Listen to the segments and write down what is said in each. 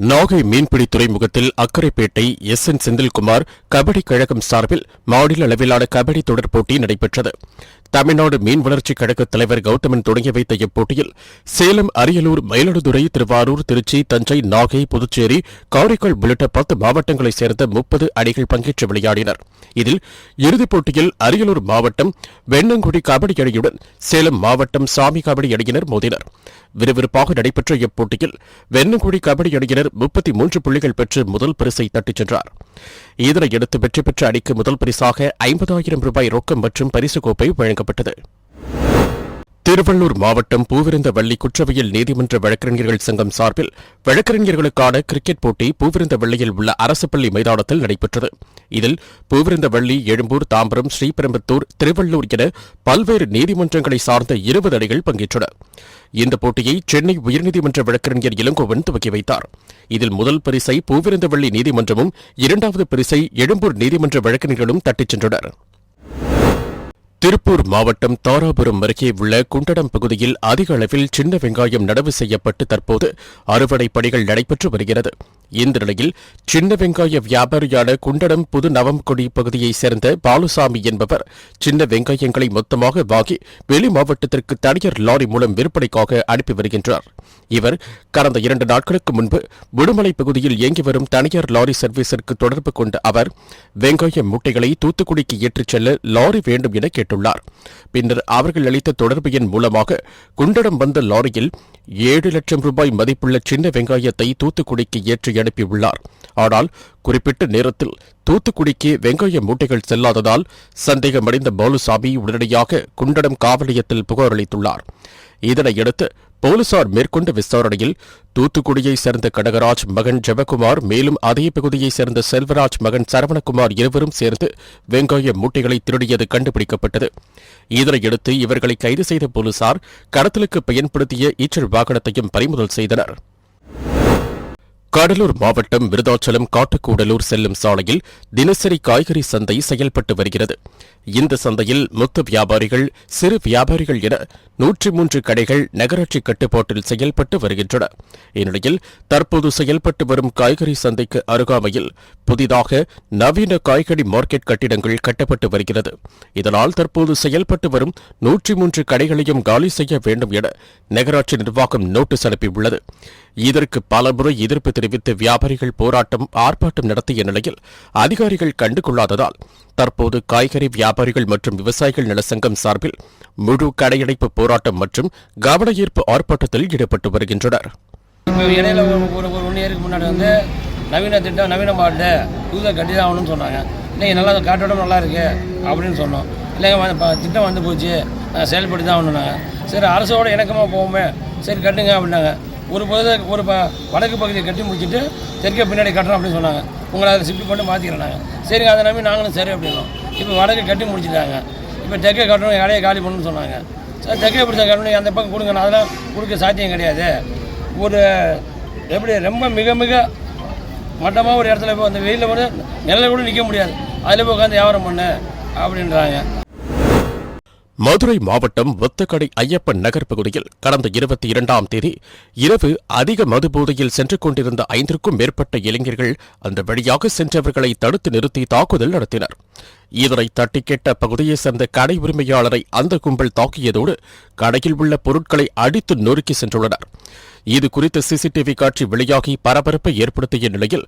நாகை மீன்பிடி துறைமுகத்தில் அக்கரைப்பேட்டை என் செந்தில்குமார் கபடி கழகம் சார்பில் மாநில அளவிலான கபடி தொடர் போட்டி நடைபெற்றது. தமிழ்நாடு மீன் வளர்ச்சிக் கழக தலைவர் கௌதமன் தொடங்கி வைத்த இப்போட்டியில் சேலம், அரியலூர், மயிலாடுதுறை, திருவாரூர், திருச்சி, தஞ்சை, நாகை, புதுச்சேரி, காரைக்கால் உள்ளிட்ட 10 மாவட்டங்களைச் சேர்ந்த 30 அணிகள் பங்கேற்று விளையாடினர். இதில் இறுதிப் போட்டியில் அரியலூர் மாவட்டம் வெண்ணங்குடி கபடி அணியுடன் சேலம் மாவட்டம் சாமி கபடி அணியினர் மோதினர். விறுவிறுப்பாக நடைபெற்ற இப்போட்டியில் வெண்ணங்குடி கபடி அணியினர் 33 புள்ளிகள் பெற்று முதல் பரிசை தட்டிச் சென்றார். இதனையடுத்து வெற்றி பெற்ற அணிக்கு முதல் பரிசாக 50,000 ரூபாய் ரொக்கம் மற்றும் பரிசுக் கோப்பை வழங்கப்பட்டது. திருவள்ளூர் மாவட்டம் பூவிருந்தவள்ளி குற்றவியல் நீதிமன்ற வழக்கறிஞர்கள் சங்கம் சார்பில் வழக்கறிஞர்களுக்கான கிரிக்கெட் போட்டி பூவிருந்தவள்ளியில் உள்ள அரசு பள்ளி மைதானத்தில் நடைபெற்றது. இதில் பூவிருந்தவள்ளி, எழும்பூர், தாம்பரம், ஸ்ரீபெரும்புத்தூர், திருவள்ளூர் என பல்வேறு நீதிமன்றங்களை சார்ந்த 20 அணிகள் பங்கேற்றன. இந்த போட்டியை சென்னை உயர்நீதிமன்ற வழக்கறிஞர் இளங்கோவன் துவக்கி வைத்தார். இதில் முதல் பரிசை பூவிருந்தவள்ளி நீதிமன்றமும், 2வது பரிசை எழும்பூர் நீதிமன்ற வழக்கறிஞர்களும் தட்டிச் சென்றனர். திருப்பூர் மாவட்டம் தாராபுரம் அருகே உள்ள குண்டடம் பகுதியில் அதிக அளவில் சின்ன வெங்காயம் நடவு செய்யப்பட்டு தற்போது அறுவடை பணிகள் நடைபெற்று வருகிறது. இந்த நிலையில் சின்ன வெங்காய வியாபாரியான குண்டடம் புது நவம்கொடி பகுதியைச் சேர்ந்த பாலுசாமி என்பவர் சின்ன வெங்காயங்களை மொத்தமாக வாங்கி வெளி மாவட்டத்திற்கு தனியார் லாரி மூலம் விற்பனைக்காக அனுப்பி வருகின்றார். இவர் கடந்த 2 நாட்களுக்கு முன்பு விடுமலை பகுதியில் இயங்கி வரும் தனியார் லாரி சர்வீஸிற்கு தொடர்பு கொண்ட அவர் வெங்காய மூட்டைகளை தூத்துக்குடிக்கு ஏற்றிச் செல்ல லாரி வேண்டும் என கேட்டுள்ளார். பின்னர் அவர்கள் அளித்த தொடர்பு எண் மூலமாக குண்டடம் வந்த லாரியில் 7 லட்சம் ரூபாய் மதிப்புள்ள சின்ன வெங்காயத்தை தூத்துக்குடிக்கு ஏற்றி அனுப்பியுள்ளார். ஆனால் குறிப்பிட்ட நேரத்தில் தூத்துக்குடிக்கு வெங்காய மூட்டைகள் செல்லாததால் சந்தேகமடைந்த பாலுசாமி உடனடியாக குண்டடம் காவல் நிலையத்தில் புகார் அளித்துள்ளார். இதனையடுத்து போலீசார் மேற்கொண்ட விசாரணையில் தூத்துக்குடியைச் சேர்ந்த கனகராஜ் மகன் ஜெபகுமார், மேலும் அதே பகுதியைச் சேர்ந்த செல்வராஜ் மகன் சரவணகுமார் இருவரும் சேர்ந்து வெங்காய மூட்டைகளை திருடியது கண்டுபிடிக்கப்பட்டது. இதனையடுத்து இவர்களை கைது செய்த போலீசார் கடத்தலுக்கு பயன்படுத்திய ஈச்சல் வாகனத்தையும் பறிமுதல் செய்தனர். கடலூர் மாவட்டம் விருதாச்சலம் காட்டுக்கூடலூர் செல்லும் சாலையில் தினசரி காய்கறி சந்தை செயல்பட்டு வருகிறது. இந்த சந்தையில் மொத்த வியாபாரிகள், சிறு வியாபாரிகள் என 103 கடைகள் நகராட்சி கட்டுப்பாட்டில் செயல்பட்டு வருகின்றன. இந்நிலையில் தற்போது செயல்பட்டு வரும் காய்கறி சந்தைக்கு அருகாமையில் புதிதாக நவீன காய்கறி மார்க்கெட் கட்டிடங்கள் கட்டப்பட்டு வருகிறது. இதனால் தற்போது செயல்பட்டு வரும் 103 கடைகளையும் காலி செய்ய வேண்டும் என நகராட்சி நிர்வாகம் நோட்டீஸ் அனுப்பியுள்ளது. இதற்கு பலமுறை எதிர்ப்பு தெரிவித்து வியாபாரிகள் போராட்டம், ஆர்ப்பாட்டம் நடத்திய நிலையில் அதிகாரிகள் கண்டுகொள்ளாததால் தற்போது காய்கறி வியாபாரிகள் மற்றும் விவசாயிகள் நலச்சங்கம் சார்பில் முழு கடையடைப்பு போராட்டம் மற்றும் கவன ஈர்ப்பு ஆர்ப்பாட்டத்தில் ஈடுபட்டு வருகின்றனர். இடையில ஒரு 1 இயருக்கு முன்னாடி வந்து நவீன திட்டம், நவீன மாவட்ட புதுதாக கட்டி தான் ஆகணும்னு சொன்னாங்க. இல்லைங்க, நல்லா காட்டோட நல்லா இருக்கு அப்படின்னு சொன்னோம். இல்லைங்க, திட்டம் வந்து போச்சு, செயல்படுத்தி தான் ஆகணுன்னாங்க. சரி, அரசோட இணக்கமாக போவோமே, சரி கட்டுங்க அப்படின்னாங்க. ஒரு வடக்கு பகுதியை கட்டி முடிச்சுட்டு தெற்கே பின்னாடி கட்டுறோம் அப்படின்னு சொன்னாங்க. உங்களை அதை ஷிஃப்ட் பண்ணி மாற்றிக்கிறாங்க. சரிங்க, அதை நம்பி நாங்களும் சரி அப்படின்னோம். இப்போ வடக்கு கட்டி முடிச்சுட்டாங்க. இப்போ தெற்கே கட்டணும், இடையே காலி பண்ணணும்னு சொன்னாங்க. சார், தெற்கே பிடிச்ச கட்டணும், அந்த பக்கம் கொடுங்க, அதெல்லாம் கொடுக்க சாத்தியம் கிடையாது. ஒரு எப்படி ரொம்ப மிக மிக மட்டமாக ஒரு இடத்துல இப்போ அந்த வெயிலில் வந்து நிலையில் கூட நிற்க முடியாது, அதில் போய் உட்காந்து வியாபாரம் பண்ணு அப்படின்றாங்க. மதுரை மாவட்டம் ஒத்தக்கடை ஐயப்பன் நகர் பகுதியில் கடந்த 22ஆம் தேதி இரவு அதிக மதுபோதையில் சென்று கொண்டிருந்த 5க்கும் மேற்பட்ட இளைஞர்கள் அந்த வழியாக சென்றவர்களை தடுத்து நிறுத்தி தாக்குதல் நடத்தினர். இதனை தட்டி கேட்ட பகுதியைச் சேர்ந்த கடை உரிமையாளரை அந்த கும்பல் தாக்கியதோடு கடையில் உள்ள பொருட்களை அடித்து நொறுக்கி சென்றுள்ளனர். இதுகுறித்த சிசிடிவி காட்சி வெளியாகி பரபரப்பை ஏற்படுத்திய நிலையில்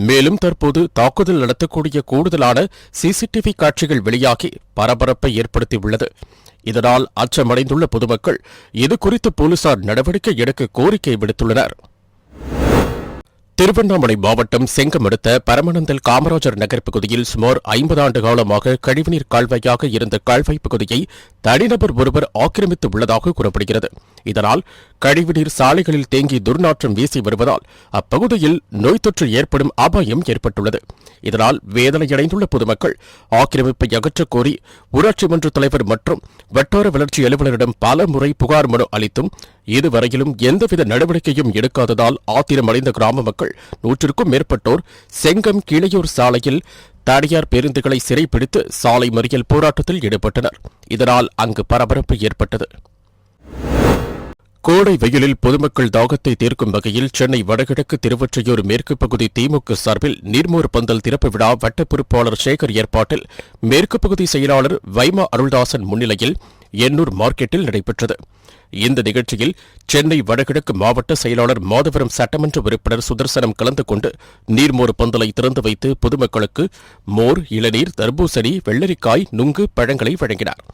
மேலும் தற்போது தாக்குதல் நடத்தக்கூடிய கூடுதலான சிசிடிவி காட்சிகள் வெளியாகி பரபரப்பை ஏற்படுத்தியுள்ளது. இதனால் அச்சமடைந்துள்ள பொதுமக்கள் இதுகுறித்து போலீசார் நடவடிக்கை எடுக்க கோரிக்கை விடுத்துள்ளனர். திருவண்ணாமலை மாவட்டம் செங்கம் அடுத்த பரமநந்தல் காமராஜர் நகர் பகுதியில் சுமார் 50 ஆண்டு காலமாக கழிவுநீர் கால்வாயாக இருந்த கால்வாய் பகுதியை தனிநபர் ஒருவர் ஆக்கிரமித்து உள்ளதாக கூறப்படுகிறது. இதனால் கழிவுநீர் சாலைகளில் தேங்கி துர்நாற்றம் வீசி வருவதால் அப்பகுதியில் நோய் தொற்று ஏற்படும் அபாயம் ஏற்பட்டுள்ளது. இதனால் வேதனையடைந்துள்ள பொதுமக்கள் ஆக்கிரமிப்பை அகற்றக் கோரி ஊராட்சி மன்ற தலைவர் மற்றும் வட்டார வளர்ச்சி அலுவலரிடம் பல முறை புகார் மனு அளித்தும் இதுவரையிலும் எந்தவித நடவடிக்கையும் எடுக்காததால் ஆத்திரமடைந்த கிராம மக்கள் 100க்கும் மேற்பட்டோர் செங்கம் கீழையூர் சாலையில் தனியார் பேருந்துகளை சிறைப்பிடித்து சாலை மறியல் போராட்டத்தில் ஈடுபட்டனர். இதனால் அங்கு பரபரப்பு ஏற்பட்டது. கோடை வெயிலில் பொதுமக்கள் தாகத்தை தீர்க்கும் வகையில் சென்னை வடகிழக்கு திருவொற்றியூர் மேற்கு பகுதி திமுக சார்பில் நீர்மோர் பந்தல் திறப்பு விழா வட்ட பொறுப்பாளர் சேகர் ஏற்பாட்டில் மேற்கு பகுதி செயலாளர் வைமா அருள்தாசன் முன்னிலையில் எண்ணூர் மார்க்கெட்டில் நடைபெற்றது. இந்த நிகழ்ச்சியில் சென்னை வடகிழக்கு மாவட்ட செயலாளர் மாதவரம் சட்டமன்ற உறுப்பினர் சுதர்சனம் கலந்து கொண்டு நீர்மோர் பந்தலை திறந்து வைத்து பொதுமக்களுக்கு மோர், இளநீர், தர்பூசணி, வெள்ளரிக்காய், நுங்கு, பழங்களை வழங்கினார்.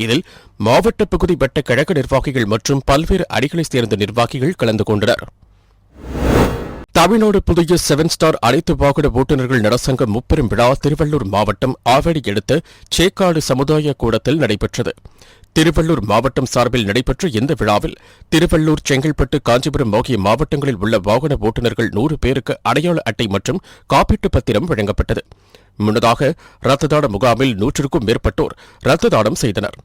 இதில் மாவட்ட பகுதி வட்ட கழக நிர்வாகிகள் மற்றும் பல்வேறு அணிகளைச் சேர்ந்த நிர்வாகிகள் கலந்து கொண்டனர். தமிழ்நாடு புதிய 7 ஸ்டார் அனைத்து வாகன ஓட்டுநர்கள் நலசங்கம் முப்பெரும் விழா திருவள்ளூர் மாவட்டம் ஆவடி அடுத்த சேக்காடு சமுதாய கூடத்தில் நடைபெற்றது. திருவள்ளூர் மாவட்டம் சார்பில் நடைபெற்ற இந்த விழாவில் திருவள்ளூர், செங்கல்பட்டு, காஞ்சிபுரம் ஆகிய மாவட்டங்களில் உள்ள வாகன ஓட்டுநர்கள் 100 பேருக்கு அடையாள அட்டை மற்றும் காப்பீட்டு பத்திரம் வழங்கப்பட்டது. முன்னதாக ரத்த தான முகாமில் 100க்கும் மேற்பட்டோர் ரத்த தானம் செய்தனர்.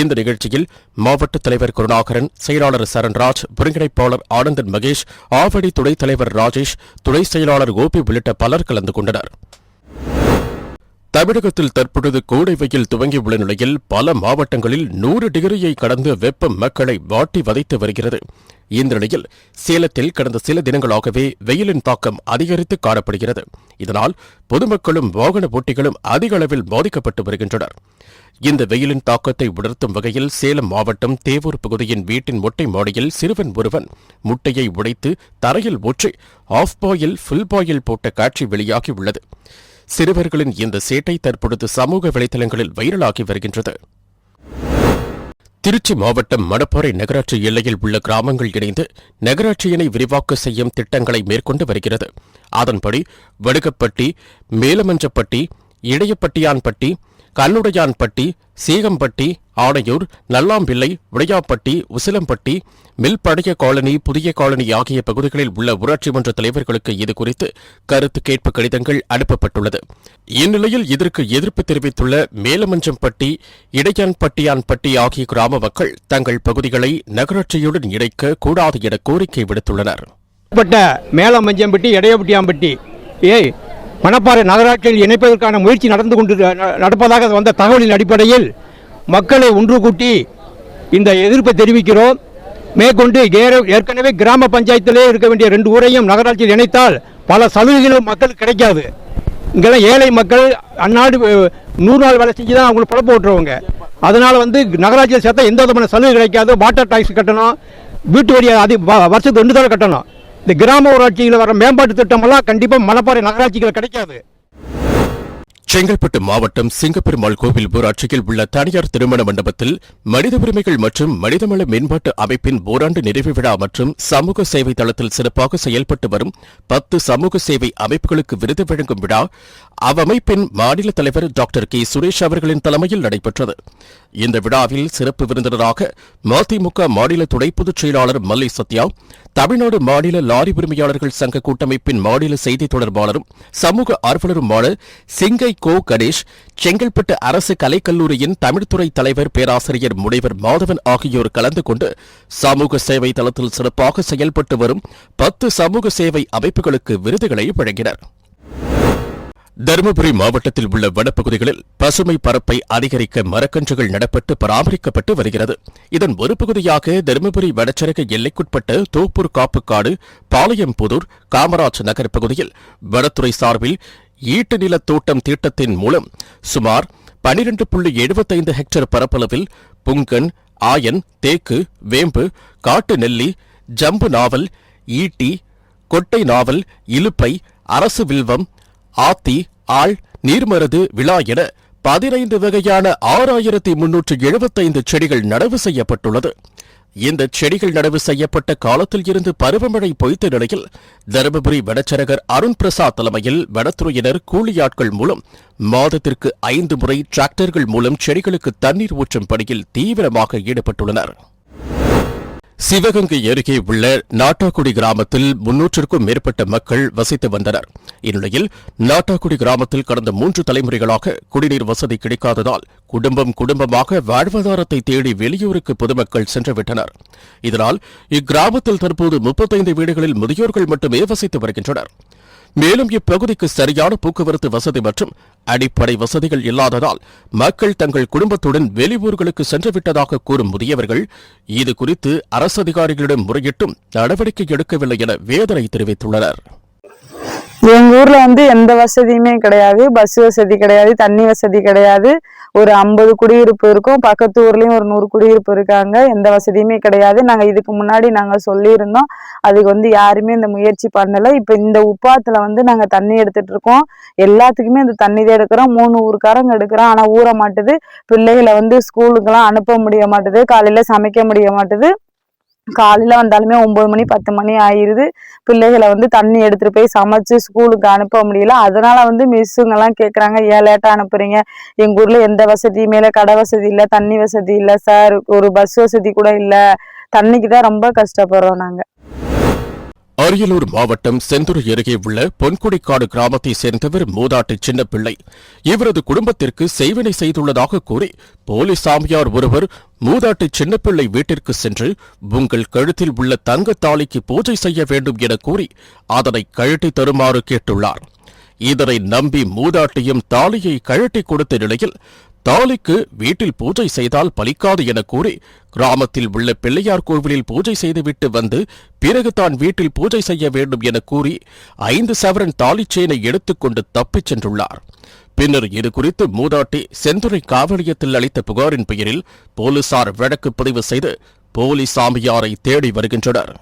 இந்த நிகழ்ச்சியில் மாவட்ட தலைவர் கருணாகரன், செயலாளர் சரண்ராஜ், ஒருங்கிணைப்பாளர் ஆனந்தன் மகேஷ், ஆவடி துணைத் தலைவர் ராஜேஷ், துணை செயலாளர் கோபி உள்ளிட்ட பலர் கலந்து கொண்டனர். தமிழகத்தில் தற்பொழுது கோடை வெயில் துவங்கியுள்ள நிலையில் பல மாவட்டங்களில் 100 டிகிரியை கடந்து வெப்பம் மக்களை வாட்டி வதைத்து வருகிறது. இந்த நிலையில் சேலத்தில் கடந்த சில தினங்களாகவே வெயிலின் தாக்கம் அதிகரித்து காணப்படுகிறது. இதனால் பொதுமக்களும் வாகன ஓட்டிகளும் அதிக அளவில் பாதிக்கப்பட்டு வருகின்றனர். இந்த வெயிலின் தாக்கத்தை உணர்த்தும் வகையில் சேலம் மாவட்டம் தேவூர் பகுதியின் வீட்டின் மொட்டை மாடியில் சிறுவன் ஒருவன் முட்டையை உடைத்து தரையில் ஊற்றி ஆஃப் பாயில், ஃபுல் பாயில் போட்ட காட்சி வெளியாகியுள்ளது. சிறுவர்களின் இந்த சேட்டை தற்பொழுது சமூக வலைதளங்களில் வைரலாகி வருகின்றது. திருச்சி மாவட்டம் மணப்பாறை நகராட்சி எல்லையில் உள்ள கிராமங்கள் இணைந்து நகராட்சியினை விரிவாக்க செய்யும் திட்டங்களை மேற்கொண்டு வருகிறது. அதன்படி வடுகப்பட்டி, மேலமஞ்சப்பட்டி, இடையப்பட்டியான்பட்டி, கண்ணுடையான்பட்டி, சீகம்பட்டி, ஆணையூர், நல்லாம்பிள்ளை, உடையாப்பட்டி, உசிலம்பட்டி, மில்படைய காலனி, புதிய காலனி ஆகிய பகுதிகளில் உள்ள ஊராட்சி மன்ற தலைவர்களுக்கு இதுகுறித்து கருத்து கேட்பு கடிதங்கள் அனுப்பப்பட்டுள்ளது. இந்நிலையில் இதற்கு எதிர்ப்பு தெரிவித்துள்ள மேலமஞ்சம்பட்டி, இடையான்பட்டியான்பட்டி ஆகிய கிராம மக்கள் தங்கள் பகுதிகளை நகராட்சியுடன் இணைக்க கூடாது என கோரிக்கை விடுத்துள்ளனர். மேலமஞ்சம்பட்டி, இடையப்பட்டியான்பட்டி மணப்பாறை நகராட்சியில் இணைப்பதற்கான முயற்சி நடப்பதாக வந்த தகவலின் அடிப்படையில் மக்களை ஒன்று கூட்டி இந்த எதிர்ப்பை தெரிவிக்கிறோம். மேற்கொண்டு ஏற்கனவே கிராம பஞ்சாயத்திலே இருக்க வேண்டிய 2 ஊரையும் நகராட்சியில் இணைத்தால் பல சலுகைகளும் மக்களுக்கு கிடைக்காது. இங்கெல்லாம் ஏழை மக்கள் அந்நாடு 100 நாள் வேலை செஞ்சு தான் அவங்களுக்கு பழப்ப ஓட்டுறவங்க. அதனால் நகராட்சியில் சேர்த்தா எந்த விதமான சலுகை கிடைக்காது. வாட்டர் டாக்ஸ் கட்டணும், வீட்டு வரி வருஷத்துக்கு 2 தடவை கட்டணும். இந்த கிராம ஊராட்சியில் வர மேம்பாட்டு திட்டமெல்லாம் கண்டிப்பாக மணப்பாறை நகராட்சிகள் கிடைக்காது. செங்கல்பட்டு மாவட்டம் சிங்கப்பெருமாள் கோவில் ஊராட்சியில் உள்ள தனியார் திருமண மண்டபத்தில் மனித உரிமைகள் மற்றும் மனிதவள மேம்பாட்டு அமைப்பின் ஓராண்டு நிறைவு விழா மற்றும் சமூக சேவை தளத்தில் சிறப்பாக செயல்பட்டு வரும் 10 சமூக சேவை அமைப்புகளுக்கு விருது வழங்கும் விழா அவ்வமைப்பின் மாநில தலைவர் டாக்டர் கே சுரேஷ் அவர்களின் தலைமையில் நடைபெற்றது. இந்த விழாவில் சிறப்பு விருந்தினராக மதிமுக மாநில துணை பொதுச் செயலாளர் மல்லை சத்யா, தமிழ்நாடு மாநில லாரி உரிமையாளர்கள் சங்க கூட்டமைப்பின் மாநில செய்தி தொடர்பாளரும் சமூக ஆர்வலருமான சிங்கை கோ கணேஷ், செங்கல்பட்டு அரசு கலைக்கல்லூரியின் தமிழ்துறை தலைவர் பேராசிரியர் முனைவர் மாதவன் ஆகியோர் கலந்து கொண்டு சமூக சேவை தளத்தில் சிறப்பாக செயல்பட்டு வரும் 10 சமூக சேவை அமைப்புகளுக்கு விருதுகளை வழங்கினர். தருமபுரி மாவட்டத்தில் உள்ள வனப்பகுதிகளில் பசுமை பரப்பை அதிகரிக்க மரக்கன்றுகள் நடப்பட்டு பராமரிக்கப்பட்டு வருகிறது. இதன் ஒரு பகுதியாக தருமபுரி வனச்சரக எல்லைக்குட்பட்ட தோப்பூர் காப்புக்காடு, பாளையம்புதூர், காமராஜ் நகர் பகுதியில் வனத்துறை சார்பில் ஈட்டு நிலத் தோட்டம் திட்டத்தின் மூலம் சுமார் 12.75 ஹெக்டேர் பரப்பளவில் புங்கன், ஆயன், தேக்கு, வேம்பு, காட்டு நெல்லி, ஜம்பு நாவல், ஈட்டி, கொட்டை நாவல், இலுப்பை, அரசு வில்வம், ஆத்தி, ஆள், நீர்மருது, விழா என 15 வகையான 6375 செடிகள் நடவு செய்யப்பட்டுள்ளது. இந்த செடிகள் நடவு செய்யப்பட்ட காலத்தில் இருந்து பருவமழை பொய்த்த நிலையில் தருமபுரி வனச்சரகர் அருண் பிரசாத் தலைமையில் வனத்துறையினர் கூலியாட்கள் மூலம் மாதத்திற்கு 5 முறை டிராக்டர்கள் மூலம் செடிகளுக்கு தண்ணீர் ஊற்றும் பணியில் தீவிரமாக ஈடுபட்டுள்ளனர். சிவகங்கை அருகே உள்ள நாட்டாக்குடி கிராமத்தில் 300க்கும் மேற்பட்ட மக்கள் வசித்து வந்தனர். இந்நிலையில் நாட்டாக்குடி கிராமத்தில் கடந்த 3 தலைமுறைகளாக குடிநீர் வசதி கிடைக்காததால் குடும்பமாக வாழ்வாதாரத்தை தேடி வெளியூருக்கு பொதுமக்கள் சென்றுவிட்டனர். இதனால் இக்கிராமத்தில் தற்போது 35 வீடுகளில் முதியோர்கள் மட்டுமே வசித்து வருகின்றனர். மேலும் இப்பகுதிக்கு சரியான போக்குவரத்து வசதி மற்றும் அடிப்படை வசதிகள் இல்லாததால் மக்கள் தங்கள் குடும்பத்துடன் வெளியூர்களுக்கு சென்றுவிட்டதாக கூறும் முதியவர்கள் இது குறித்து அரசு அதிகாரிகளிடம் முறையிட்டும் நடவடிக்கை எடுக்கவில்லை என வேதனை தெரிவித்துள்ளனர். எங்க ஊர்ல எந்த வசதியுமே கிடையாது. பஸ் வசதி கிடையாது, தண்ணி வசதி கிடையாது. ஒரு 50 குடியிருப்பு இருக்கும். பக்கத்து ஊர்லயும் ஒரு 100 குடியிருப்பு இருக்காங்க. எந்த வசதியுமே கிடையாது. நாங்க இதுக்கு முன்னாடி சொல்லியிருந்தோம். அதுக்கு யாருமே இந்த முயற்சி பண்ணல. இப்ப இந்த உப்பாத்துல நாங்க தண்ணி எடுத்துட்டு இருக்கோம். எல்லாத்துக்குமே இந்த தண்ணி தான் எடுக்கிறோம். 3 ஊருக்காரங்க எடுக்கிறோம். ஆனா ஊற மாட்டுது. பிள்ளைகளை ஸ்கூலுக்கு எல்லாம் அனுப்ப முடிய மாட்டுது. காலையில சமைக்க முடிய மாட்டுது. காலையில வந்தாலுமே 9 மணி 10 மணி ஆயிருது. பிள்ளைகளை தண்ணி எடுத்துட்டு போய் சமைச்சு ஸ்கூலுக்கு அனுப்ப முடியல. அதனால மிஸ்ஸுங்க எல்லாம் கேக்குறாங்க, ஏன் லேட்டா அனுப்புறீங்க? எங்க ஊர்ல எந்த வசதியுமே இல்ல, கடை வசதி இல்ல, தண்ணி வசதி இல்ல சார், ஒரு பஸ் வசதி கூட இல்ல. தண்ணிக்கு தான் ரொம்ப கஷ்டப்படுறோம் நாங்க. அரியலூர் மாவட்டம் செந்துறை அருகே உள்ள பொன்குடிக்காடு கிராமத்தை சேர்ந்தவர் மூதாட்டி சின்னப்பிள்ளை. இவரது குடும்பத்திற்கு செய்வினை செய்துள்ளதாக கூறி போலீஸ் சாமியார் ஒருவர் மூதாட்டி சின்னப்பிள்ளை வீட்டிற்கு சென்று உங்கள் கழுத்தில் உள்ள தங்க தாலிக்கு பூஜை செய்ய வேண்டும் என கூறி அதனை கழட்டி தருமாறு கேட்டுள்ளார். இதனை நம்பி மூதாட்டியும் தாலியை கழட்டி கொடுத்த நிலையில் தாலிக்கு வீட்டில் பூஜை செய்தால் பலிக்காது என கூறி கிராமத்தில் உள்ள பிள்ளையார் கோவிலில் பூஜை செய்துவிட்டு வந்து பிறகு தான் வீட்டில் பூஜை செய்ய வேண்டும் என கூறி 5 சவரன் தாலிச்சேனை எடுத்துக்கொண்டு தப்பிச் சென்றுள்ளார். பின்னர் இதுகுறித்து மூதாட்டி செந்துறை காவல் நிலையத்தில் அளித்த புகாரின் பெயரில் போலீசார் வழக்கு பதிவு செய்து போலீஸ் சாமியாரை தேடி வருகின்றனர்.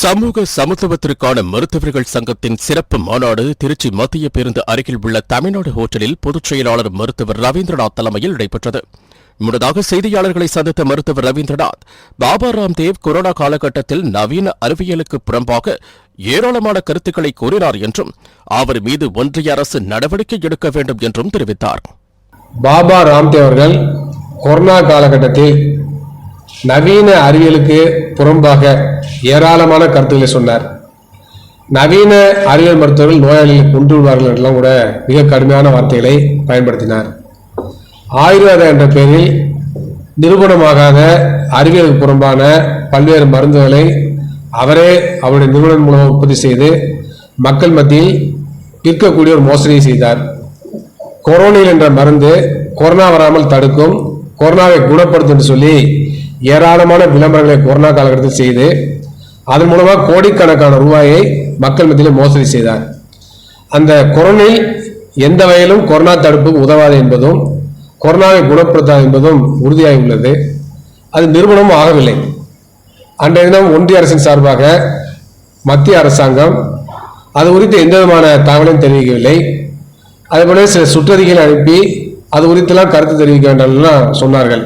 சமூக சமத்துவத்திற்கான மருத்துவர்கள் சங்கத்தின் சிறப்பு மாநாடு திருச்சி மத்திய பேருந்து அருகில் உள்ள தமிழ்நாடு ஹோட்டலில் பொதுச் செயலாளர் மருத்துவர் ரவீந்திரநாத் தலைமையில் நடைபெற்றது. முன்னதாக செய்தியாளர்களை சந்தித்த மருத்துவர் ரவீந்திரநாத், பாபா ராம்தேவ் கொரோனா காலகட்டத்தில் நவீன அறிவியலுக்கு புறம்பாக ஏராளமான கருத்துக்களை கூறினார் என்றும் அவர் மீது ஒன்றிய அரசு நடவடிக்கை எடுக்க வேண்டும் என்றும் தெரிவித்தார். பாபா ராம்தேவ் அவர்கள் கொரோனா காலகட்டத்தில் நவீன அறிவியலுக்கு புறம்பாக ஏராளமான கருத்துக்களை சொன்னார். நவீன அறிவியல் மருத்துவர்கள் நோயாளிகளை கொன்று விடுவார்கள் என்றெல்லாம் கூட மிக கடுமையான வார்த்தைகளை பயன்படுத்தினார். ஆயுர்வேதம் என்ற பெயரில் நிரூபணமாகாத அறிவியலுக்கு புறம்பான பல்வேறு மருந்துகளை அவரே அவருடைய நிறுவனம் மூலம் உற்பத்தி செய்து மக்கள் மத்தியில் விற்கக்கூடிய ஒரு மோசடியை செய்தார். கொரோனில் என்ற மருந்து கொரோனா வராமல் தடுக்கும், கொரோனாவை குணப்படுத்தும் என்று சொல்லி ஏராளமான விளம்பரங்களை கொரோனா காலகட்டத்தில் செய்து அதன் மூலமாக கோடிக்கணக்கான ரூபாயை மக்கள் மத்தியில் மோசடி செய்தார். அந்த கொரோனில் எந்த வகையிலும் கொரோனா தடுப்புக்கு உதவாது என்பதும் கொரோனாவை குணப்படுத்தாது என்பதும் உறுதியாகி உள்ளது. அது நிறுவனமும் ஆகவில்லை. அன்றைய தினம் ஒன்றிய அரசின் சார்பாக மத்திய அரசாங்கம் அது குறித்து எந்த விதமான தகவலையும் தெரிவிக்கவில்லை. அதேபோல சில சுற்றறிக்கைகளை அனுப்பி அது குறித்தெல்லாம் கருத்து தெரிவிக்க வேண்டும் சொன்னார்கள்.